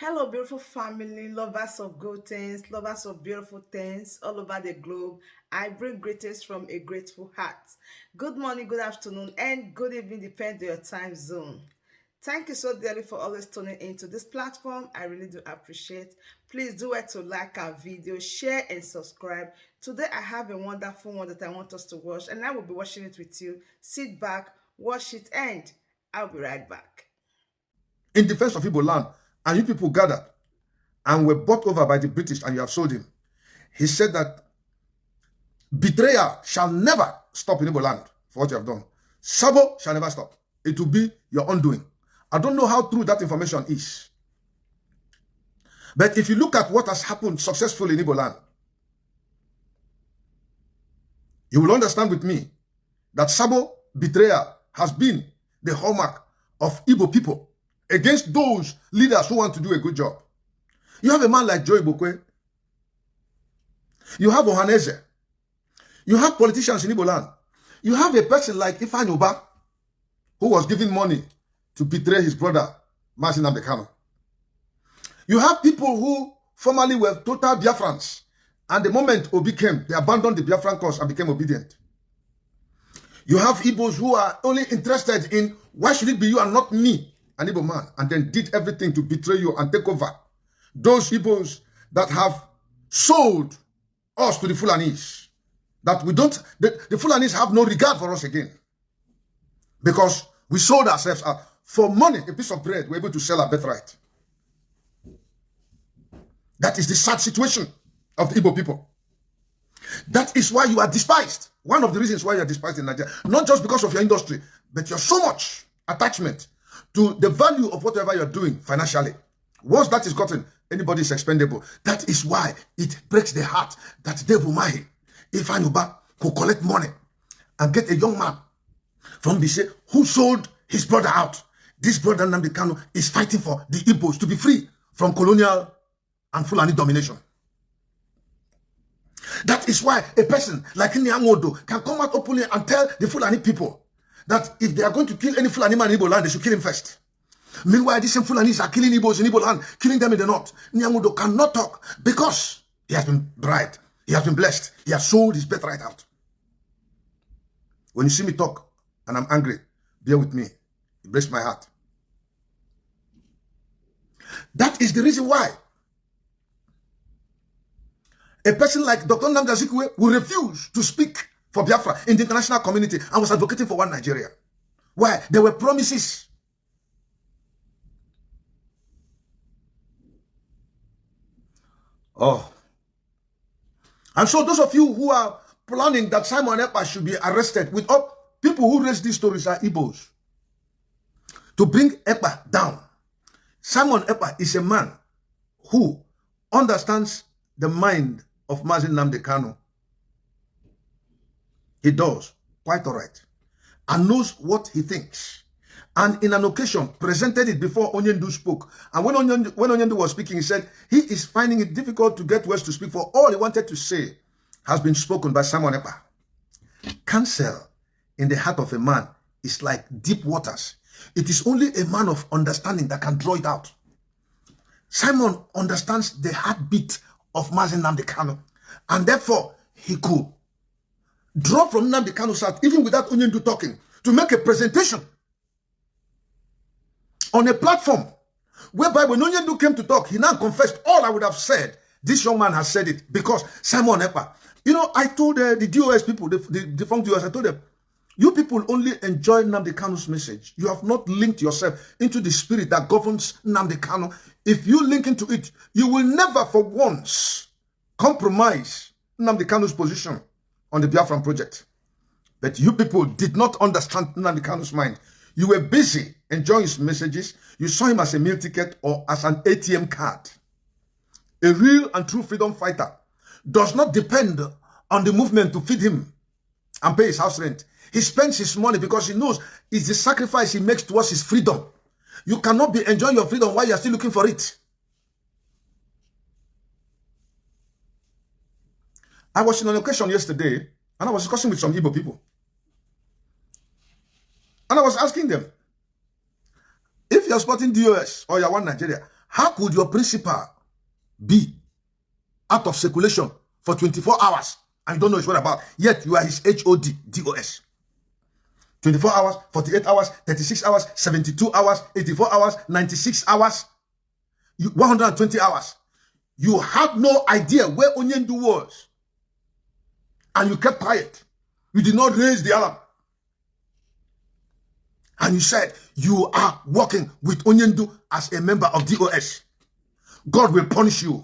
Hello, beautiful family, lovers of good things, lovers of beautiful things all over the globe. I bring greetings from a grateful heart. Good morning, good afternoon, and good evening, depending on your time zone. Thank you so dearly for always tuning into this platform. I really do appreciate. Please do it to like our video, share, and subscribe. Today, I have a wonderful one that I want us to watch, and I will be watching it with you. Sit back, watch it, and I'll be right back. In defense of Igbo land, and you people gathered and were bought over by the British and you have sold him. He said that betrayal shall never stop in Igbo land for what you have done. Sabo shall never stop. It will be your undoing. I don't know how true that information is. But if you look at what has happened successfully in Igbo land, you will understand with me that Sabo betrayal has been the hallmark of Igbo people against those leaders who want to do a good job. You have a man like Joe Ibokwe. You have Ohaneze. You have politicians in Igbo land. You have a person like Ifeanyi Uba, who was giving money to betray his brother, Mazi. You have people who formerly were total Biafrans, and the moment Obi came, they abandoned the Biafran cause and became obedient. You have Igbos who are only interested in why should it be you and not me, an Igbo man, and then did everything to betray you and take over. Those Igbos that have sold us to the Fulanis, that we don't, the Fulanis have no regard for us again. Because we sold ourselves out. For money, a piece of bread, we're able to sell our birthright. That is the sad situation of the Igbo people. That is why you are despised. One of the reasons why you are despised in Nigeria. Not just because of your industry, but you're so much attachment to the value of whatever you're doing financially. Once that is gotten, anybody is expendable. That is why it breaks the heart that Dave Umahi, Ifeanyi Uba, could collect money and get a young man from Bise who sold his brother out. This brother Nnamdi Kanu is fighting for the Igbos to be free from colonial and Fulani domination. That is why a person like Nyangodo can come out openly and tell the Fulani people that if they are going to kill any Fulani man in Igbo land, they should kill him first. Meanwhile, these same Fulanis are killing Igbos in Igbo land, killing them in the north. Nyangodo cannot talk because he has been bribed, he has been blessed, he has sold his birthright out. When you see me talk and I'm angry, bear with me. It breaks my heart. That is the reason why a person like Dr. Nnamdi Azikiwe will refuse to speak for Biafra in the international community and was advocating for one Nigeria. Why? There were promises. Oh. And so those of you who are planning that Simon Ekpa should be arrested, with all people who raise these stories are Igbos, to bring Ekpa down. Simon Ekpa is a man who understands the mind of Mazi Nnamdi Kanu. He does quite all right and knows what he thinks. And in an occasion, presented it before Onyendu spoke. And when Onyendu was speaking, he said, he is finding it difficult to get words to speak, for all he wanted to say has been spoken by Simon Ekpa. Counsel in the heart of a man is like deep waters. It is only a man of understanding that can draw it out. Simon understands the heartbeat of Mazi Nnamdi Kanu, and therefore he could draw from Nnamdi Kanu's heart, even without Onyendu talking, to make a presentation on a platform whereby when Onyendu came to talk, he now confessed all I would have said. This young man has said it because Simon Ekpa. You know, I told the DOS people, the defunct DOS, I told them, you people only enjoy Nnamdi Kanu's message. You have not linked yourself into the spirit that governs Nnamdi Kanu. If you link into it, you will never for once compromise Nnamdi Kanu's position on the Biafran project. But you people did not understand Nnamdi Kanu's mind. You were busy enjoying his messages. You saw him as a meal ticket or as an ATM card. A real and true freedom fighter does not depend on the movement to feed him and pay his house rent. He spends his money because he knows it's the sacrifice he makes towards his freedom. You cannot be enjoying your freedom while you're still looking for it. I was in an occasion yesterday, and I was discussing with some Igbo people. And I was asking them, if you're supporting DOS or you're one Nigeria, How could your principal be out of circulation for 24 hours and you don't know his whereabouts, yet you are his HOD, DOS? 24 hours, 48 hours, 36 hours, 72 hours, 84 hours, 96 hours, 120 hours. You had no idea where Onyendu was. And you kept quiet. You did not raise the alarm. And you said, you are working with Onyendu as a member of DOS. God will punish you.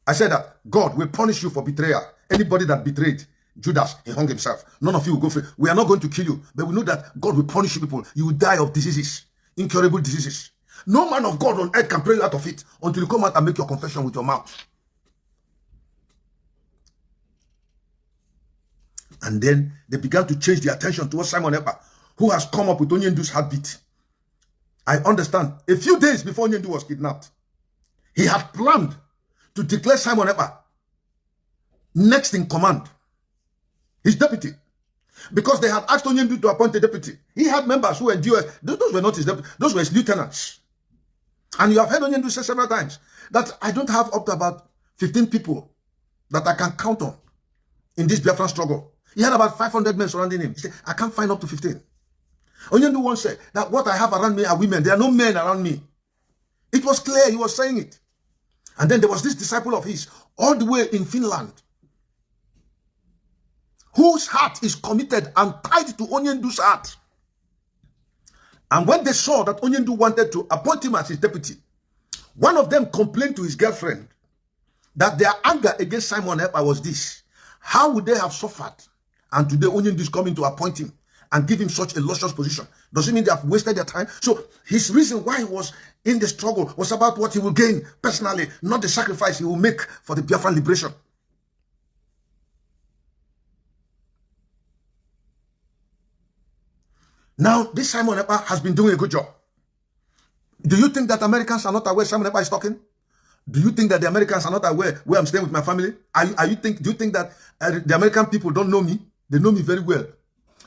I said that God will punish you for betrayal. Anybody that betrayed Judas, he hung himself. None of you will go free. We are not going to kill you, but we know that God will punish you people. You will die of diseases, incurable diseases. No man of God on earth can pray you out of it until you come out and make your confession with your mouth. And then they began to change the attention towards Simon Ekpa, who has come up with Onyendu's heartbeat. I understand. A few days before Onyendu was kidnapped, he had planned to declare Simon Ekpa next in command, his deputy, because they had asked Onyendu to appoint a deputy. He had members who were DOS. Those were not his deputy, those were his lieutenants. And you have heard Onyendu say several times that I don't have up to about 15 people that I can count on in this Biafran struggle. He had about 500 men surrounding him. He said, I can't find up to 15. Onyendu once said that what I have around me are women. There are no men around me. It was clear he was saying it. And then there was this disciple of his all the way in Finland, whose heart is committed and tied to Onyendu's heart. And when they saw that Onyendu wanted to appoint him as his deputy, one of them complained to his girlfriend that their anger against Simon Ekpa was this: how would they have suffered? And today Onyendu is coming to appoint him and give him such a luscious position. Does it mean they have wasted their time? So his reason why he was in the struggle was about what he will gain personally, not the sacrifice he will make for the Biafran liberation. Now, this Simon Ekpa has been doing a good job. Do you think that Americans are not aware Simon Ekpa is talking? Do you think that the Americans are not aware where I'm staying with my family? Do you think that the American people don't know me? They know me very well.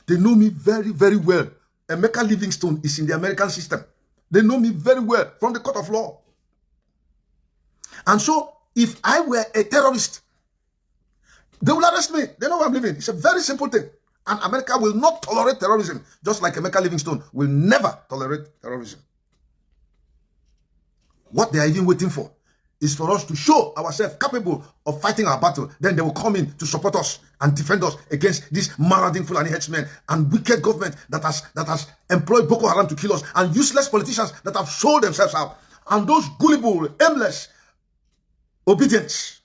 They know me very, very well. Emeka Livingstone is in the American system. They know me very well from the court of law. And so, if I were a terrorist, they will arrest me. They know where I'm living. It's a very simple thing. And America will not tolerate terrorism, just like Emeka Livingstone will never tolerate terrorism. What they are even waiting for is for us to show ourselves capable of fighting our battle. Then they will come in to support us and defend us against this marauding Fulani headsmen and wicked government that has employed Boko Haram to kill us, and useless politicians that have sold themselves out, and those gullible, aimless obedience.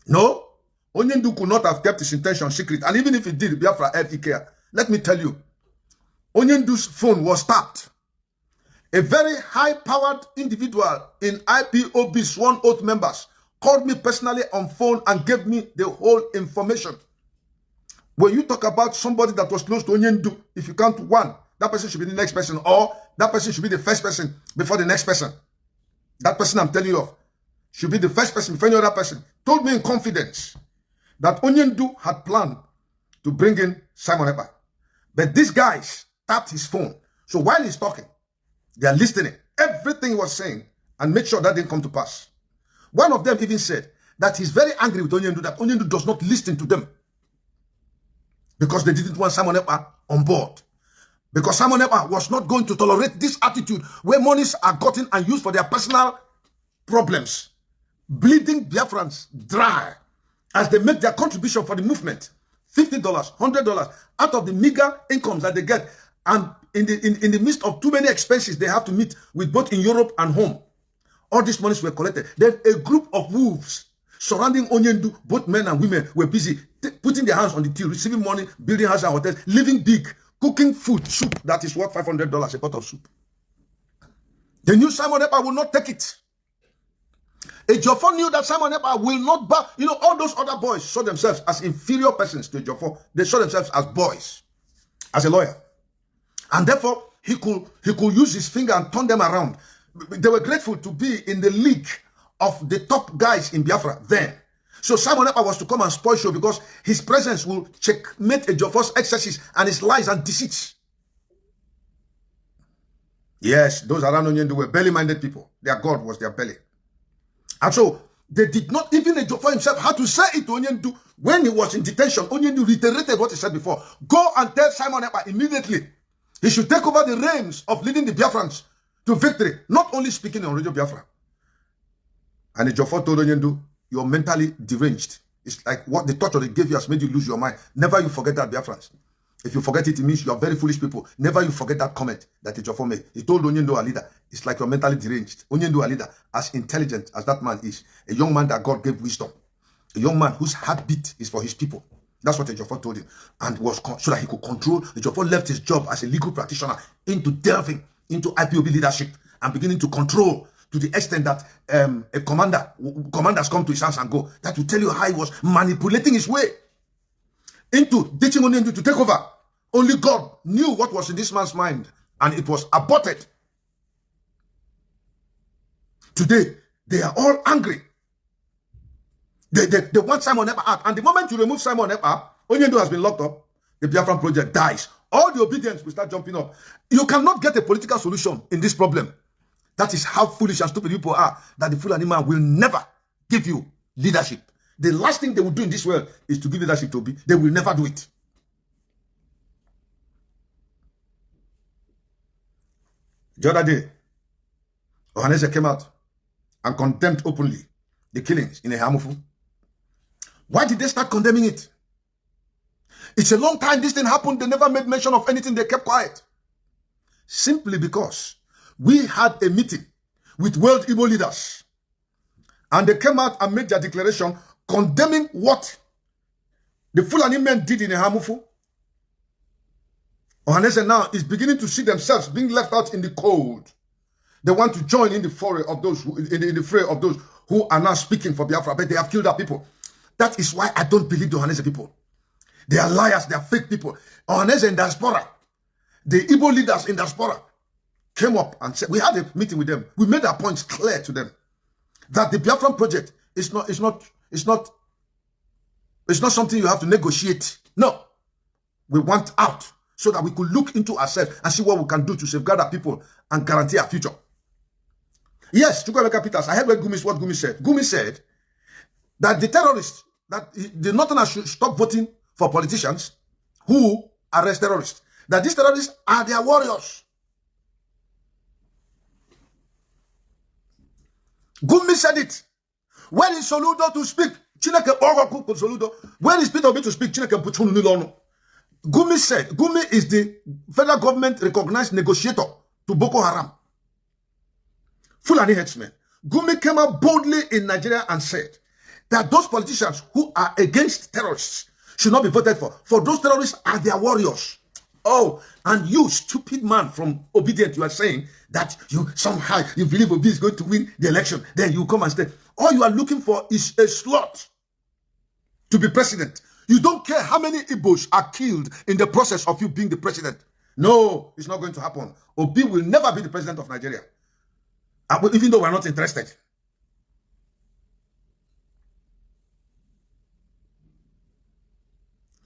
No, Onyendu could not have kept his intention secret, and even if he did, Biafra LTK. Let me tell you, Onyendu's phone was tapped. A very high-powered individual in IPOB sworn oath members called me personally on phone and gave me the whole information. When you talk about somebody that was close to Onyendu, if you count one, that person should be the next person, or that person should be the first person before the next person. That person I'm telling you of should be the first person before any other person. Told me in confidence that Onyendu had planned to bring in Simon Ekpa. But these guys tapped his phone. So while he's talking, they are listening. Everything he was saying, and make sure that didn't come to pass. One of them even said that he's very angry with Onyendu, that Onyendu does not listen to them, because they didn't want Simon Ekpa on board. Because Simon Ekpa was not going to tolerate this attitude where monies are gotten and used for their personal problems, bleeding Biafrans dry as they make their contribution for the movement. $50, $100 out of the meager incomes that they get, and in the midst of too many expenses they have to meet with both in Europe and home. All these monies were collected. Then a group of wolves surrounding Onyendu, both men and women, were busy putting their hands on the till, receiving money, building houses and hotels, living big, cooking food, soup that is worth $500 a pot of soup. They knew Simon Ekpa will not take it. Ejiofor knew that Simon Ekpa will not bow. You know, all those other boys saw themselves as inferior persons to Ejiofor. They saw themselves as boys, as a lawyer. And therefore, he could use his finger and turn them around. They were grateful to be in the league of the top guys in Biafra then. So Simon Ekpa was to come and spoil show, because his presence will checkmate Ejiofor's excesses and his lies and deceits. Yes, those around Onyendu were belly-minded people. Their God was their belly. And so, they did not, even Ejiofor himself had to say it to Onyendu when he was in detention. Onyendu reiterated what he said before. Go and tell Simon Ekpa immediately he should take over the reins of leading the Biafrans to victory, not only speaking on Radio Biafra. And Ejiofor told Onyendu, you're mentally deranged. It's like what the torture they gave you has made you lose your mind. Never you forget that, Biafrans. If you forget it, it means you are very foolish people. Never you forget that comment that Ejiofor made. He told Onyendu, our leader, it's like you're mentally deranged. Onyendu, our leader, as intelligent as that man is, a young man that God gave wisdom, a young man whose heartbeat is for his people. That's what Ejiofor told him, and was so that he could control. Ejiofor left his job as a legal practitioner into delving into IPOB leadership and beginning to control to the extent that commanders come to his house and go. That will tell you how he was manipulating his way into ditching Onyendu to take over. Only God knew what was in this man's mind, and it was aborted. Today, they are all angry. They want Simon Ekpa out. And the moment you remove Simon Ekpa, Onyendu has been locked up, the Biafran project dies. All the obedience will start jumping up. You cannot get a political solution in this problem. That is how foolish and stupid people are, that the Fulani man will never give you leadership. The last thing they will do in this world is to give leadership to Obi. They will never do it. The other day, Ohaneze came out and condemned openly the killings in Ehamufu. Why did they start condemning it? It's a long time this thing happened. They never made mention of anything. They kept quiet. Simply because we had a meeting with World Igbo leaders, and they came out and made their declaration condemning what the Fulani men did in Ehamufu. Ohaneze now is beginning to see themselves being left out in the cold. They want to join in the fray of those who are now speaking for Biafra, but they have killed our people. That is why I don't believe the Ohaneze people. They are liars. They are fake people. Ohaneze in diaspora, the Igbo leaders in diaspora, came up and said, we had a meeting with them. We made our points clear to them that the Biafran project is not something you have to negotiate. No, we want out so that we could look into ourselves and see what we can do to safeguard our people and guarantee our future. Yes, Chukwuemeka Peters, I heard what Gumi said. Gumi said that the terrorists, that the Northerners should stop voting for politicians who arrest terrorists. That these terrorists are their warriors. Gumi said it. When is Soludo to speak? Chineke Ogoku Soludo. When is Peter Obi to speak? Chineke Puchunu Nilono. Gumi said, Gumi is the federal government recognized negotiator to Boko Haram. Fulani headsmen. Gumi came out boldly in Nigeria and said that those politicians who are against terrorists should not be voted for. For those terrorists are their warriors. Oh, and you, stupid man from Obedient, you are saying that you somehow, you believe Obi is going to win the election. Then you come and say, all you are looking for is a slot to be president. You don't care how many Igbos are killed in the process of you being the president. No, it's not going to happen. Obi will never be the president of Nigeria. Even though we're not interested.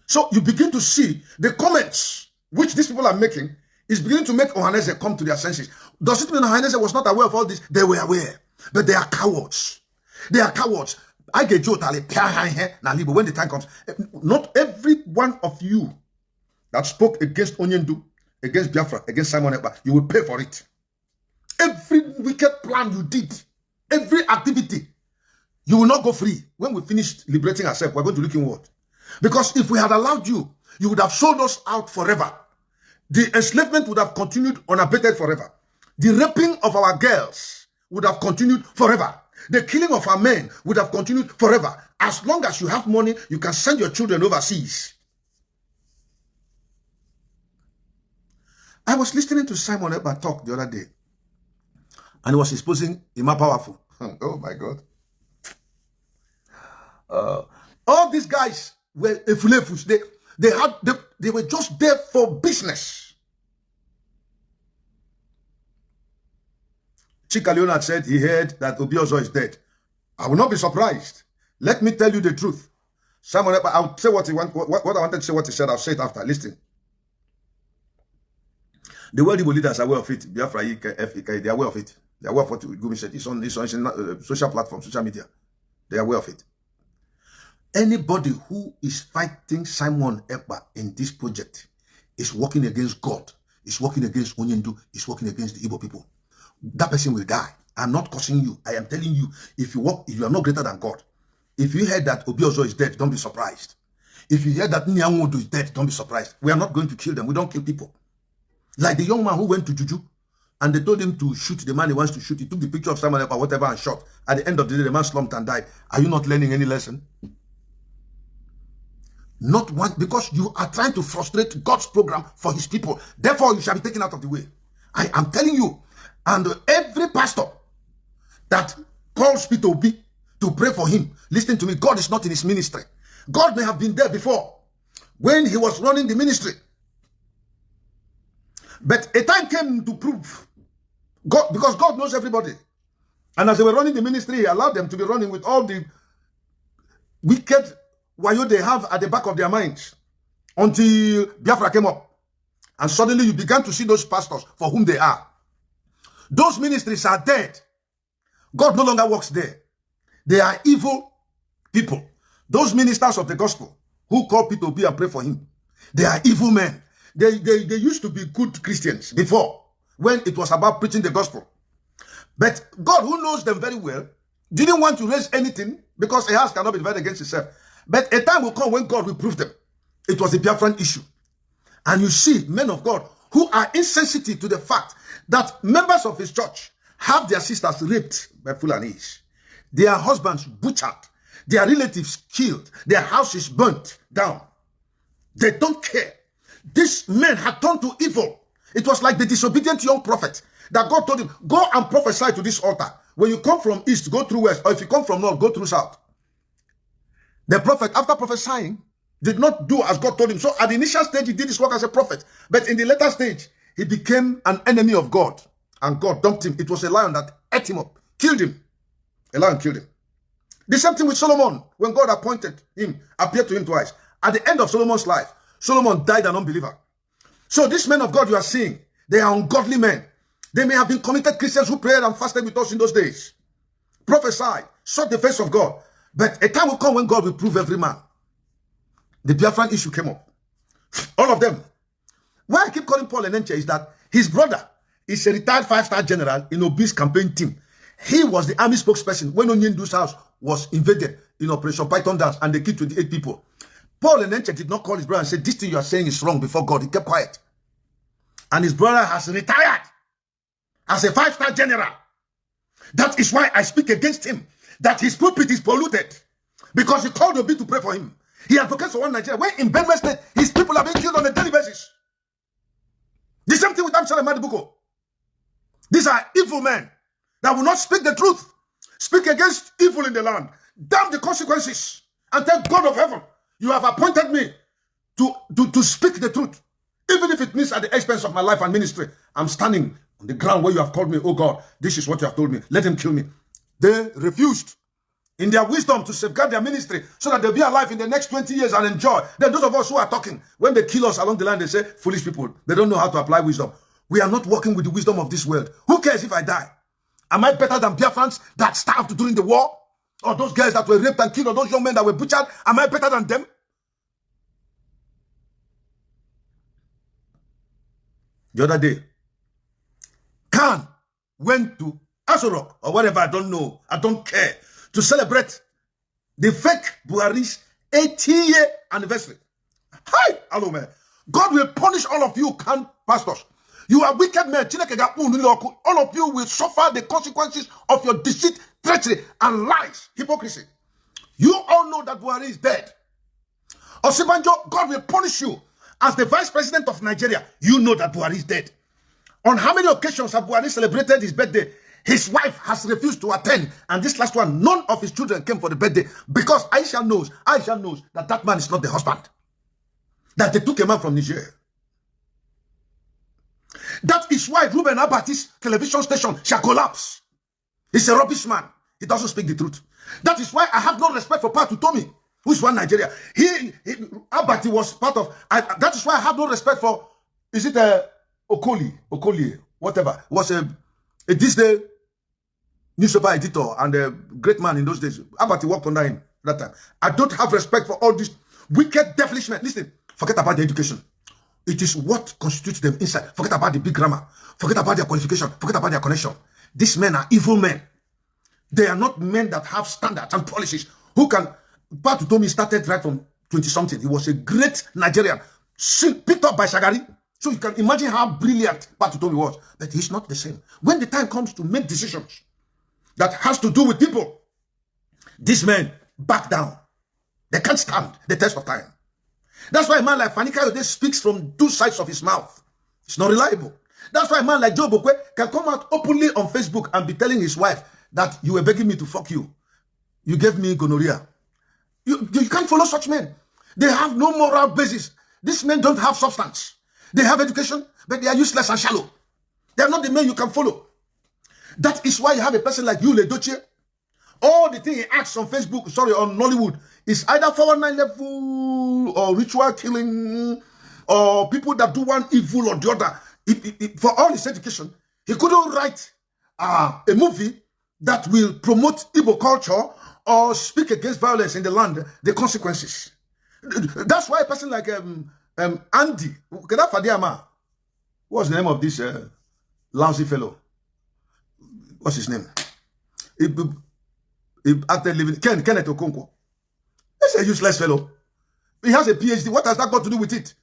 So you begin to see the comments which these people are making is beginning to make Ohaneze come to their senses. Does it mean Ohaneze was not aware of all this? They were aware. But they are cowards. They are cowards. I get you when the time comes. Not every one of you that spoke against Onyendu, against Biafra, against Simon Ekpa, you will pay for it. Every wicked plan you did, every activity, you will not go free. When we finish liberating ourselves, we're going to look inward. Because if we had allowed you, you would have sold us out forever. The enslavement would have continued unabated forever. The raping of our girls would have continued forever. The killing of our men would have continued forever. As long as you have money, you can send your children overseas. I was listening to Simon Ekpa talk the other day, and he was exposing Ima Powerful. Oh my God. All these guys were efulefus. They were just there for business. Chika Leonard said he heard that Obiozo is dead. I will not be surprised. Let me tell you the truth. Simon Ekpa, I'll say what I wanted to say, what he said. I'll say it after. Listen. The world Igbo leaders are aware of it. Biafra, EMAKE, they are aware of it. They are aware of what Gumi said. It's on social platforms, social media. They are aware of it. Anybody who is fighting Simon Ekpa in this project is working against God, is working against Onyendu, is working against the Igbo people. That person will die. I'm not cursing you. I am telling you, if you are not greater than God. If you heard that Obiozo is dead, don't be surprised. If you hear that Nyangodo is dead, don't be surprised. We are not going to kill them. We don't kill people. Like the young man who went to Juju, and they told him to shoot the man he wants to shoot. He took the picture of Simon Ekpa, whatever, and shot. At the end of the day, the man slumped and died. Are you not learning any lesson? Not one, because you are trying to frustrate God's program for his people. Therefore, you shall be taken out of the way. I am telling you, and every pastor that calls Peter Obi to pray for him, listen to me, God is not in his ministry. God may have been there before, when he was running the ministry. But a time came to prove, God, because God knows everybody. And as they were running the ministry, he allowed them to be running with all the wicked wayo they have at the back of their minds until Biafra came up. And suddenly you began to see those pastors for whom they are. Those ministries are dead. God no longer works there. They are evil people. Those ministers of the gospel who call Peter Obi and pray for him, they are evil men. They used to be good Christians before, when it was about preaching the gospel. But God, who knows them very well, didn't want to raise anything, because a house cannot be divided against itself. But a time will come when God will prove them. It was a Biafran issue. And you see men of God who are insensitive to the fact that members of his church have their sisters raped by Fulanis, their husbands butchered, their relatives killed, their houses burnt down. They don't care. These men had turned to evil. It was like the disobedient young prophet that God told him, go and prophesy to this altar. When you come from east, go through west, or if you come from north, go through south. The prophet, after prophesying, did not do as God told him. So at the initial stage, he did his work as a prophet. But in the later stage, he became an enemy of God. And God dumped him. It was a lion that ate him up, killed him. A lion killed him. The same thing with Solomon. When God appointed him, appeared to him twice. At the end of Solomon's life, Solomon died an unbeliever. So these men of God you are seeing, they are ungodly men. They may have been committed Christians who prayed and fasted with us in those days. Prophesied, sought the face of God. But a time will come when God will prove every man. The Biafran issue came up. All of them. Why I keep calling Paul Enenche is that his brother is a retired 5-star general in Obi's campaign team. He was the army spokesperson when Onyendu's house was invaded in Operation Python Dance and they killed 28 people. Paul Enenche did not call his brother and say, this thing you are saying is wrong before God. He kept quiet. And his brother has retired as a 5-star general. That is why I speak against him. That his pulpit is polluted. Because he called Obi to pray for him. He advocates for one Nigeria. When in Benue State, his people are being killed on a daily basis. The same thing with Amsal and Madibuko. These are evil men that will not speak the truth. Speak against evil in the land. Damn the consequences. And tell God of heaven, you have appointed me to speak the truth. Even if it means at the expense of my life and ministry. I'm standing on the ground where you have called me. Oh God, this is what you have told me. Let him kill me. They refused in their wisdom to safeguard their ministry so that they'll be alive in the next 20 years and enjoy. Then those of us who are talking, when they kill us along the line, they say, foolish people, they don't know how to apply wisdom. We are not working with the wisdom of this world. Who cares if I die? Am I better than Biafrans that starved during the war? Or those girls that were raped and killed? Or those young men that were butchered? Am I better than them? The other day, Khan went to Asorok or whatever, I don't know, I don't care, to celebrate the fake Buhari's 80-year anniversary. Hi, hello man. God will punish all of you, Khan pastors. You are wicked men. All of you will suffer the consequences of your deceit, treachery, and lies, hypocrisy. You all know that Buhari is dead. Osibanjo, God will punish you. As the vice president of Nigeria, you know that Buhari is dead. On how many occasions have Buhari celebrated his birthday? His wife has refused to attend. And this last one, none of his children came for the birthday. Because Aisha knows that that man is not the husband. That they took a man from Niger. That is why Ruben Abati's television station shall collapse. He's a rubbish man. He doesn't speak the truth. That is why I have no respect for Patu Tomi, who is one Nigeria. Abati was part of... that is why I have no respect for... Is it Okolie, whatever, was a Disney newspaper editor and a great man in those days. Abati worked under him that time. I don't have respect for all this wicked devilish men. Listen, forget about the education. It is what constitutes them inside. Forget about the big grammar. Forget about their qualification. Forget about their connection. These men are evil men. They are not men that have standards and policies. Who can... Patu Tomi started right from 20-something. He was a great Nigerian, picked up by Shagari. So you can imagine how brilliant Patu Tomi was. But he's not the same. When the time comes to make decisions that has to do with people, these men back down. They can't stand the test of time. That's why a man like Fani Kayode speaks from two sides of his mouth. It's not reliable. That's why a man like Joe Bokwe can come out openly on Facebook and be telling his wife that you were begging me to fuck you. You gave me gonorrhea. You can't follow such men. They have no moral basis. These men don't have substance. They have education, but they are useless and shallow. They are not the men you can follow. That is why you have a person like you, Ledochie. All the thing he acts on Facebook, on Nollywood, is either 419 level or ritual killing or people that do one evil or the other. For all his education, he couldn't write a movie that will promote Igbo culture or speak against violence in the land, the consequences. That's why a person like Andy, what's the name of this lousy fellow? What's his name? He acted living Kenneth Okonkwo. He's a useless fellow. He has a PhD. What has that got to do with it?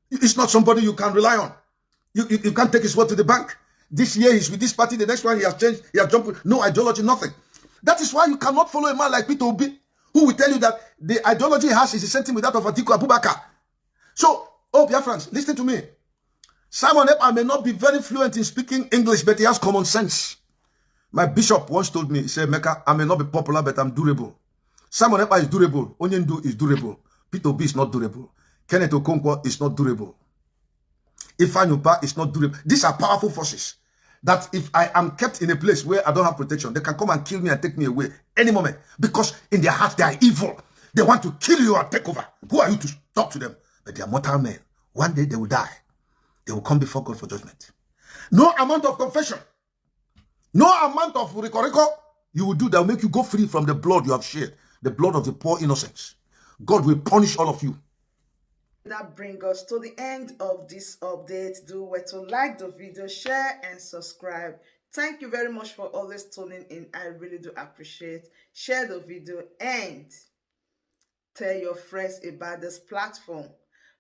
It's not somebody you can rely on. You can't take his word to the bank. This year he's with this party, the next one he has changed, he has jumped with no ideology, nothing. That is why you cannot follow a man like Peter Obi, who will tell you that the ideology he has is the same thing with that of Atiku Abubakar. So, Biafrans, listen to me. Simon Ekpa may not be very fluent in speaking English, but he has common sense. My bishop once told me, he said, Mecca, I may not be popular, but I'm durable. Simon Ekpa is durable. Onyendu is durable. Peter Obi is not durable. Kenneth Okonkwo is not durable. Ifeanyi is not durable. These are powerful forces that if I am kept in a place where I don't have protection, they can come and kill me and take me away any moment. Because in their heart, they are evil. They want to kill you and take over. Who are you to talk to them? But they are mortal men. One day they will die. They will come before God for judgment. No amount of confession, no amount of rico you will do that will make you go free from the blood you have shed, the blood of the poor innocents. God will punish all of you. That brings us to the end of this update. Do where to like the video, share and subscribe. Thank you very much for always tuning in. I really do appreciate. Share the video and tell your friends about this platform,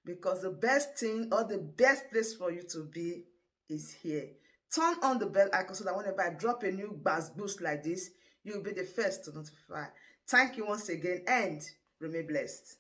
because the best thing or the best place for you to be is here. Turn on the bell icon so that whenever I drop a new buzz boost like this, you'll be the first to notify. Thank you once again and remain blessed.